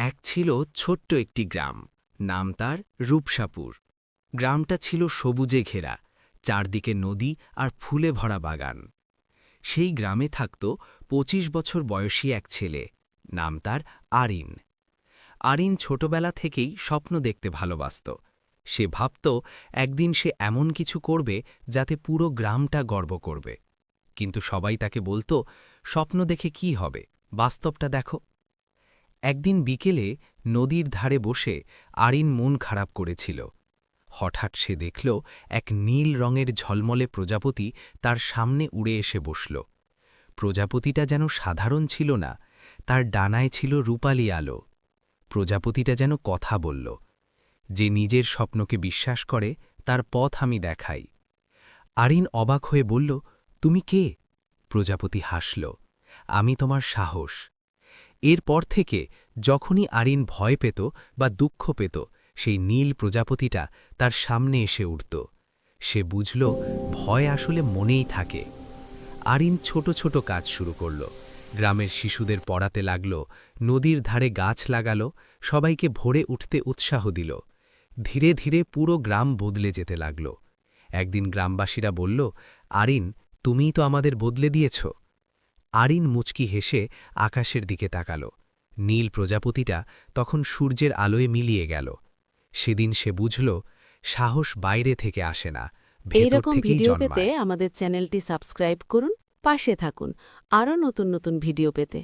এক ছিল ছোট্ট একটি গ্রাম, নাম তার রূপসাপুর। গ্রামটা ছিল সবুজে ঘেরা, চারদিকে নদী আর ফুলে ভরা বাগান। সেই গ্রামে থাকত ২৫ বছর বয়সী এক ছেলে, নাম তার আরিন। আরিন ছোটবেলা থেকেই স্বপ্ন দেখতে ভালোবাসত। সে ভাবত একদিন সে এমন কিছু করবে যাতে পুরো গ্রামটা গর্ব করবে। কিন্তু সবাই তাকে বলতো, স্বপ্ন দেখে কি হবে, বাস্তবটা দেখো। একদিন বিকেলে নদীর ধারে বসে আরিন মন খারাপ করেছিল। হঠাৎ সে দেখল এক নীল রঙের ঝলমলে প্রজাপতি তার সামনে উড়ে এসে বসল। প্রজাপতিটা যেন সাধারণ ছিল না, তার ডানায় ছিল রূপালি আলো। প্রজাপতিটা যেন কথা বলল, যে নিজের স্বপ্নকে বিশ্বাস করে তার পথ আমি দেখাই। আরিন অবাক হয়ে বলল, তুমি কে? প্রজাপতি হাসল, আমি তোমার সাহস। এরপর থেকে যখনই আরিন ভয় পেত বা দুঃখ পেত, সেই নীল প্রজাপতিটা তার সামনে এসে উঠত। সে বুঝল ভয় আসলে মনেই থাকে। আরিন ছোট ছোট কাজ শুরু করল। গ্রামের শিশুদের পড়াতে লাগল, নদীর ধারে গাছ লাগাল, সবাইকে ভোরে উঠতে উৎসাহ দিল। ধীরে ধীরে পুরো গ্রাম বদলে যেতে লাগল। একদিন গ্রামবাসীরা বলল, আরিন, তুমিই তো আমাদের বদলে দিয়েছ। আরিন মুচকি হেসে আকাশের দিকে তাকাল। নীল প্রজাপতিটা তখন সূর্যের আলোয় মিলিয়ে গেল। সেদিন সে বুঝল, সাহস বাইরে থেকে আসে না, ভেতর এইরকম থেকেই ভিডিও পেতে জন্মায়। আমাদের চ্যানেলটি সাবস্ক্রাইব করুন, পাশে থাকুন আরও নতুন নতুন ভিডিও পেতে।